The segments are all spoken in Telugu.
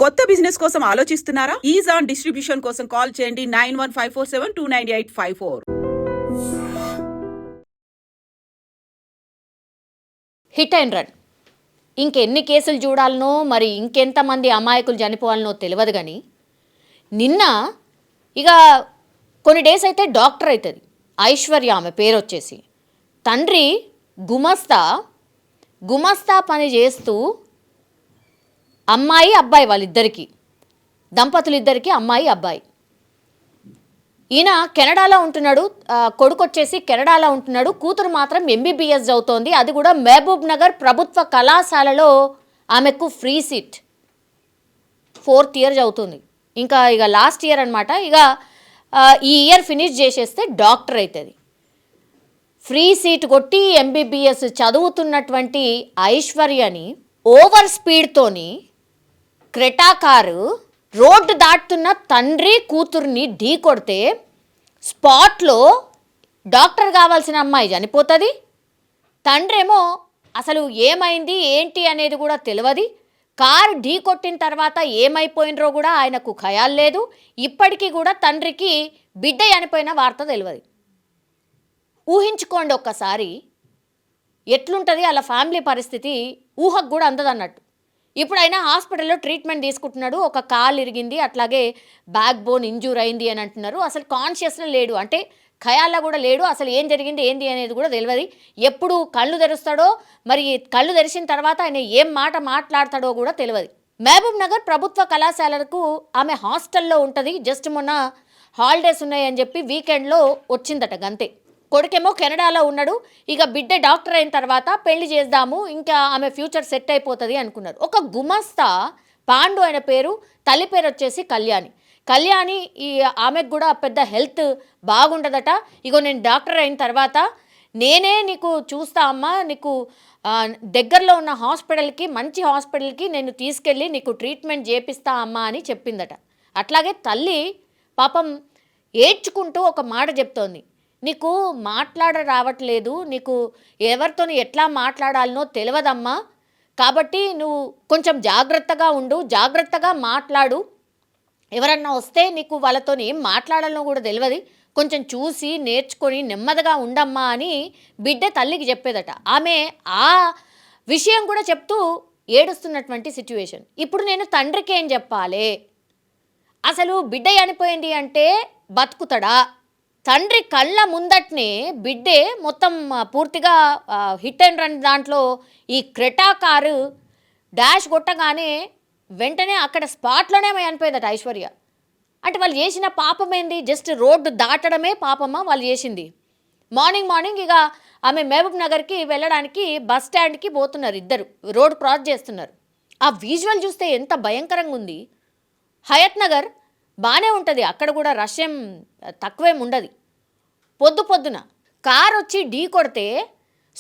కొత్త బిజినెస్ కోసం ఆలోచిస్తున్నారా? ఈజ్ ఆన్ డిస్ట్రిబ్యూషన్ కోసం కాల్ చేయండి 9154729854. Hit and run. ఇంకెన్ని కేసులు చూడాలనో, మరి ఇంకెంతమంది అమాయకులు చనిపోవాలనో తెలియదు. కానీ నిన్న ఇక కొన్ని డేస్ అయితే డాక్టర్ అవుతుంది ఐశ్వర్య. ఆమె పేరు వచ్చేసి తండ్రి గుమస్తా పని చేస్తూ అమ్మాయి అబ్బాయి, వాళ్ళిద్దరికీ దంపతులు ఇద్దరికి అమ్మాయి అబ్బాయి. ఈయన కెనడాలో ఉంటున్నాడు, కొడుకు వచ్చేసి కెనడాలో ఉంటున్నాడు, కూతురు మాత్రం ఎంబీబీఎస్ చదువుతోంది. అది కూడా మహబూబ్ నగర్ ప్రభుత్వ కళాశాలలో ఆమెకు ఫ్రీ సీట్. 4th ఇయర్ చదువుతుంది, ఇంకా ఇక లాస్ట్ ఇయర్ అనమాట. ఇక ఈ ఇయర్ ఫినిష్ చేసేస్తే డాక్టర్ అవుతుంది. ఫ్రీ సీట్ కొట్టి ఎంబీబీఎస్ చదువుతున్నటువంటి ఐశ్వర్యని ఓవర్ స్పీడ్తోని క్రెటా కారు రోడ్డు దాటుతున్న తండ్రి కూతుర్ని ఢీ కొడితే స్పాట్లో డాక్టర్ కావాల్సిన అమ్మాయి చనిపోతుంది. తండ్రి ఏమో అసలు ఏమైంది ఏంటి అనేది కూడా తెలియదు. కారు ఢీ కొట్టిన తర్వాత ఏమైపోయినరో కూడా ఆయనకు ఖయాల్ లేదు. ఇప్పటికీ కూడా తండ్రికి బిడ్డ చనిపోయిన వార్త తెలియదు. ఊహించుకోండి ఒక్కసారి ఎట్లుంటుంది అలా ఫ్యామిలీ పరిస్థితి. ఊహకు కూడా అందదన్నట్టు. ఇప్పుడు అయినా హాస్పిటల్లో ట్రీట్మెంట్ తీసుకుంటున్నాడు. ఒక కాలు ఇరిగింది, అట్లాగే బ్యాక్ బోన్ ఇంజూర్ అయింది అని అంటున్నారు. అసలు కాన్షియస్లో లేడు, అంటే ఖయాల్లో కూడా లేడు. అసలు ఏం జరిగింది ఏంది అనేది కూడా తెలియదు. ఎప్పుడు కళ్ళు తెరుస్తాడో, మరి కళ్ళు తెరిచిన తర్వాత ఆయన ఏం మాట మాట్లాడతాడో కూడా తెలియదు. మహబూబ్ నగర్ ప్రభుత్వ కళాశాలకు ఆమె హాస్టల్లో ఉంటుంది. జస్ట్ మొన్న హాలిడేస్ ఉన్నాయని చెప్పి వీకెండ్లో వచ్చిందట గంతే. కొడుకేమో కెనడాలో ఉన్నాడు. ఇక బిడ్డ డాక్టర్ అయిన తర్వాత పెళ్లి చేద్దాము, ఇంకా ఆమె ఫ్యూచర్ సెట్ అయిపోతుంది అనుకున్నారు. ఒక గుమస్తా పాండు ఆయన పేరు, తల్లి పేరు వచ్చేసి కళ్యాణి. ఈ ఆమెకు కూడా పెద్ద హెల్త్ బాగుండదట. ఇగో నేను డాక్టర్ అయిన తర్వాత నేనే నీకు చూస్తా అమ్మా, నీకు దగ్గరలో ఉన్న హాస్పిటల్కి, మంచి హాస్పిటల్కి నేను తీసుకెళ్ళి నీకు ట్రీట్మెంట్ చేపిస్తా అమ్మా అని చెప్పిందట. అట్లాగే తల్లి పాపం ఏడ్చుకుంటూ ఒక మాట చెప్తోంది, నీకు మాట్లాడ రావట్లేదు, నీకు ఎవరితో ఎట్లా మాట్లాడాలనో తెలియదమ్మా, కాబట్టి నువ్వు కొంచెం జాగ్రత్తగా ఉండు, జాగ్రత్తగా మాట్లాడు, ఎవరన్నా వస్తే నీకు వాళ్ళతో ఏం మాట్లాడాలనో కూడా తెలియదు, కొంచెం చూసి నేర్చుకొని నెమ్మదిగా ఉండమ్మా అని బిడ్డ తల్లికి చెప్పేదట. ఆమె ఆ విషయం కూడా చెప్తూ ఏడుస్తున్నటువంటి సిచ్యువేషన్. ఇప్పుడు నేను తండ్రికి ఏం చెప్పాలి? అసలు బిడ్డ చనిపోయింది అంటే బతుకుతాడా? తండ్రి కళ్ళ ముందట్నే బిడ్డే మొత్తం పూర్తిగా హిట్ అండ్ రన్ దాంట్లో ఈ క్రెటా కారు డాష్ కొట్టగానే వెంటనే అక్కడ స్పాట్లోనే చనిపోయిందట ఐశ్వర్య. అంటే వాళ్ళు చేసిన పాపం ఏంది? జస్ట్ రోడ్డు దాటడమే పాపమా వాళ్ళు చేసింది? మార్నింగ్ ఇక ఆమె మహబూబ్ నగర్కి వెళ్ళడానికి బస్ స్టాండ్కి పోతున్నారు, ఇద్దరు రోడ్ క్రాస్ చేస్తున్నారు. ఆ విజువల్ చూస్తే ఎంత భయంకరంగా ఉంది. హయత్ నగర్ బాగానే ఉంటుంది, అక్కడ కూడా రష్ ఏం తక్కువేం ఉండదు. పొద్దున కారు వచ్చి ఢీ కొడితే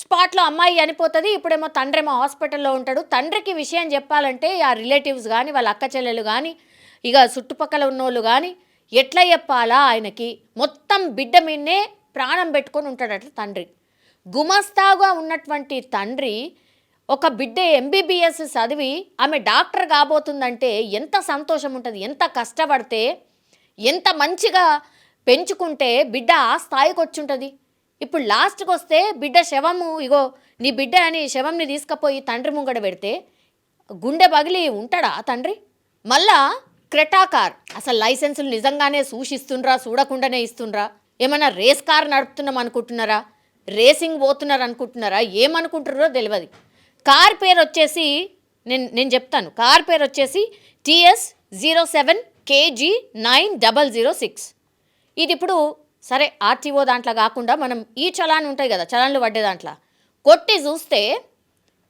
స్పాట్లో అమ్మాయి చనిపోతుంది. ఇప్పుడేమో తండ్రేమో హాస్పిటల్లో ఉంటాడు. తండ్రికి విషయం చెప్పాలంటే ఆ రిలేటివ్స్ కానీ, వాళ్ళ అక్క చెల్లెలు కానీ, ఇక చుట్టుపక్కల ఉన్నోళ్ళు కానీ ఎట్లా చెప్పాలా ఆయనకి? మొత్తం బిడ్డ మీదనే ప్రాణం పెట్టుకొని ఉంటాడట తండ్రి. గుమస్తాగా ఉన్నటువంటి తండ్రి ఒక బిడ్డ ఎంబీబీఎస్ చదివి ఆమె డాక్టర్ కాబోతుందంటే ఎంత సంతోషం ఉంటుంది, ఎంత కష్టపడితే, ఎంత మంచిగా పెంచుకుంటే బిడ్డ ఆ స్థాయికి వచ్చి ఉంటుంది. ఇప్పుడు లాస్ట్కి వస్తే బిడ్డ శవము, ఇగో నీ బిడ్డ అని శవంని తీసుకుపోయి తండ్రి ముంగడ పెడితే గుండె పగిలి ఉంటాడా తండ్రి? మళ్ళా క్రెటా కార్ అసలు లైసెన్సులు నిజంగానే సూచిస్తుండ్రా, చూడకుండానే ఇస్తుండ్రా? ఏమన్నా రేస్ కార్ నడుపుతున్నాం అనుకుంటున్నారా? రేసింగ్ పోతున్నారు అనుకుంటున్నారా? ఏమనుకుంటున్నారో తెలియదు. కార్ పేరు వచ్చేసి నేను చెప్తాను. కార్ పేరు వచ్చేసి TS07KG9006. ఇది ఇప్పుడు సరే ఆర్టీఓ దాంట్లో కాకుండా మనం ఈ చలాన్ ఉంటాయి కదా, చలాన్లు పడ్డే దాంట్లో కొట్టి చూస్తే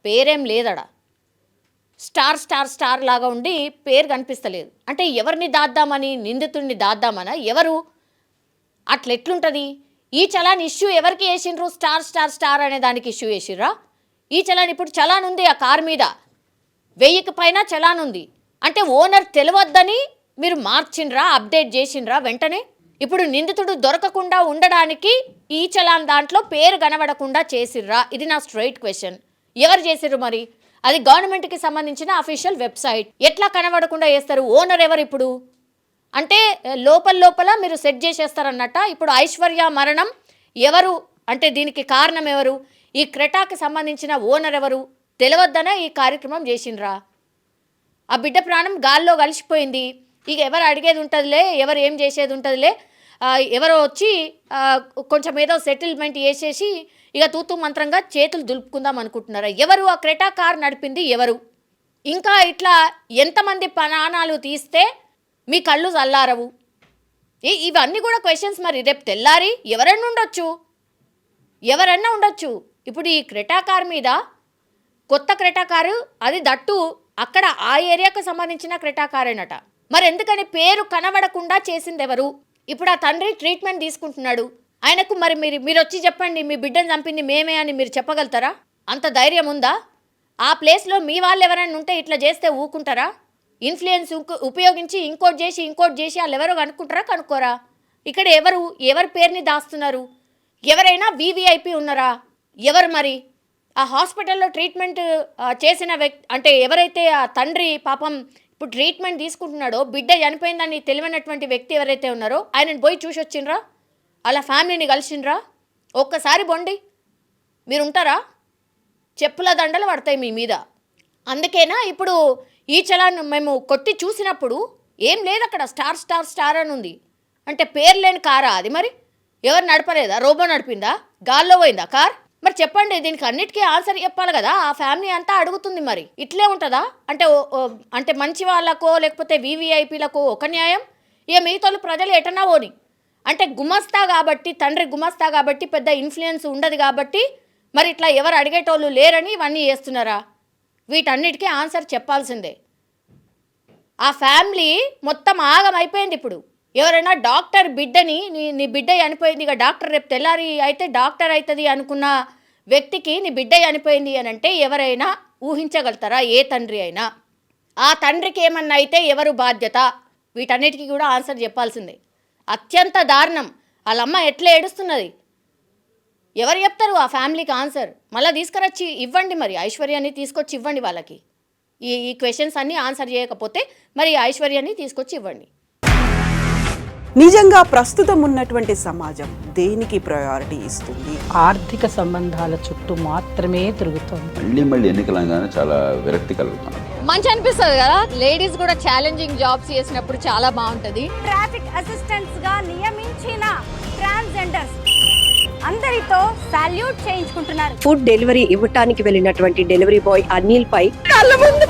పేరేం లేదడా. స్టార్ లాగా ఉండి పేరు కనిపిస్తలేదు. అంటే ఎవరిని దాద్దామని, నిందితుడిని దాద్దామనా ఎవరు? అట్లెట్లుంటుంది? ఈ చలాన్ ఇష్యూ ఎవరికి వేసిండ్రు? స్టార్ అనే దానికి ఇష్యూ వేసిర్రా? ఈ చలాన్ ఇప్పుడు చలాన్ ఉంది ఆ కారు మీద, 1000కి పైన చలాన్ ఉంది. అంటే ఓనర్ తెలియద్దని మీరు మార్చిండ్రా, అప్డేట్ చేసిండ్రా వెంటనే? ఇప్పుడు నిందితుడు దొరకకుండా ఉండడానికి ఈ చలాన్ దాంట్లో పేరు కనబడకుండా చేసిర్రా? ఇది నా స్ట్రైట్ క్వశ్చన్. ఎవరు చేసిర్రు మరి? అది గవర్నమెంట్కి సంబంధించిన అఫీషియల్ వెబ్సైట్. ఎట్లా కనబడకుండా చేస్తారు? ఓనర్ ఎవరు ఇప్పుడు? అంటే లోపల మీరు సెట్ చేసేస్తారన్నట్ట. ఇప్పుడు ఐశ్వర్య మరణం ఎవరు అంటే దీనికి కారణం ఎవరు? ఈ క్రెటాకి సంబంధించిన ఓనర్ ఎవరు తెలియవద్దనే ఈ కార్యక్రమం చేసిండ్రా? ఆ బిడ్డ ప్రాణం గాల్లో కలిసిపోయింది. ఇక ఎవరు అడిగేది ఉంటుందిలే, ఎవరు ఏం చేసేది ఉంటుందిలే, ఎవరో వచ్చి కొంచెం ఏదో సెటిల్మెంట్ చేసేసి ఇక తూతూ మంత్రంగా చేతులు దులుపుకుందాం అనుకుంటున్నారా? ఎవరు ఆ క్రెటా కార్ నడిపింది ఎవరు? ఇంకా ఇట్లా ఎంతమంది ప్రాణాలు తీస్తే మీ కళ్ళు చల్లారవు? ఇవన్నీ కూడా క్వశ్చన్స్. మరి రేపు తెల్లారి ఎవరైనా ఉండొచ్చు. ఇప్పుడు ఈ క్రెటా కార్ మీద కొత్త క్రెటా కారు, అది దట్టు అక్కడ ఆ ఏరియాకు సంబంధించిన క్రెటా కారేనట. మరి ఎందుకని పేరు కనబడకుండా చేసింది ఎవరు? ఇప్పుడు ఆ తండ్రి ట్రీట్మెంట్ తీసుకుంటున్నాడు. ఆయనకు మరి మీరు వచ్చి చెప్పండి మీ బిడ్డను చంపింది మేమే అని మీరు చెప్పగలుగుతారా? అంత ధైర్యం ఉందా? ఆ ప్లేస్లో మీ వాళ్ళు ఎవరైనా ఉంటే ఇట్లా చేస్తే ఊకుంటారా? ఇన్ఫ్లుయెన్స్ ఉపయోగించి ఇంకోటి చేసి వాళ్ళు ఎవరో కనుక్కోరా? ఇక్కడ ఎవరి పేరుని దాస్తున్నారు? ఎవరైనా వీవీఐపీ ఉన్నారా? ఎవరు మరి? ఆ హాస్పిటల్లో ట్రీట్మెంట్ చేసిన వ్యక్తి అంటే ఎవరైతే ఆ తండ్రి పాపం ఇప్పుడు ట్రీట్మెంట్ తీసుకుంటున్నాడో, బిడ్డ చనిపోయిందని తెలియనటువంటి వ్యక్తి ఎవరైతే ఉన్నారో ఆయనను పోయి చూసి వచ్చిండ్రా? అలా ఫ్యామిలీని కలిసిండ్రా? ఒక్కసారి బొండి మీరు ఉంటారా? చెప్పుల దండలు పడతాయి మీ మీద. అందుకేనా ఇప్పుడు ఈ చలాన్ని మేము కొట్టి చూసినప్పుడు ఏం లేదు అక్కడ, స్టార్ అని ఉంది. అంటే పేరు లేని కారా అది? మరి ఎవరు నడపలేదా? రోబో నడిపిందా? గాల్లో పోయిందా కార్? మరి చెప్పండి, దీనికి అన్నిటికీ ఆన్సర్ చెప్పాలి కదా. ఆ ఫ్యామిలీ అంతా అడుగుతుంది. మరి ఇట్లే ఉంటుందా? అంటే మంచి వాళ్ళకో లేకపోతే వీవీఐపీలకో ఒక న్యాయం, ఇక మిగతా ప్రజలు ఎటన్నా పోని. అంటే గుమస్తా కాబట్టి, తండ్రి గుమస్తా కాబట్టి పెద్ద ఇన్ఫ్లుయెన్స్ ఉండదు కాబట్టి మరి ఇట్లా ఎవరు అడిగేటోళ్ళు లేరని ఇవన్నీ చేస్తున్నారా? వీటన్నిటికీ ఆన్సర్ చెప్పాల్సిందే. ఆ ఫ్యామిలీ మొత్తం ఆగం అయిపోయింది. ఇప్పుడు ఎవరైనా డాక్టర్ బిడ్డని నీ బిడ్డ చనిపోయింది, ఇక డాక్టర్ రేపు తెల్లారి అయితే డాక్టర్ అవుతుంది అనుకున్న వ్యక్తికి నీ బిడ్డ చనిపోయింది అని అంటే ఎవరైనా ఊహించగలుగుతారా? ఏ తండ్రి అయినా. ఆ తండ్రికి ఏమన్నా అయితే ఎవరు బాధ్యత? వీటన్నిటికీ కూడా ఆన్సర్ చెప్పాల్సిందే. అత్యంత దారుణం. వాళ్ళమ్మ ఎట్లా ఏడుస్తున్నది? ఎవరు చెప్తారు ఆ ఫ్యామిలీకి ఆన్సర్? మళ్ళీ తీసుకురొచ్చి ఇవ్వండి, మరి ఐశ్వర్యాన్ని తీసుకొచ్చి ఇవ్వండి వాళ్ళకి. ఈ క్వశ్చన్స్ అన్నీ ఆన్సర్ చేయకపోతే మరి ఐశ్వర్యాన్ని తీసుకొచ్చి ఇవ్వండి. నిజంగా ప్రస్తుతం ఉన్నటువంటి సమాజం దేనికి ప్రయారిటీ ఇస్తుంది? ఆర్థిక సంబంధాల చుట్టూ మాత్రమే తిరుగుతుంది. మళ్ళీ ఎన్నికలంగానే చాలా విరక్తి కలుగుతాం. మంచి అనిపిస్తుంది కదా, లేడీస్ కూడా ఛాలెంజింగ్ జాబ్స్ చేసినప్పుడు చాలా బాగుంటుంది. ట్రాఫిక్ అసిస్టెంట్స్ గా నియమించిన ట్రాన్స్జెండర్స్ అందరితో సాల్యూట్ చేయించుకుంటున్నారు. ఫుడ్ డెలివరీ ఇవ్వటానికి వెళ్ళినటువంటి డెలివరీ బాయ్ అనిల్ పై కళ్ళ ముందు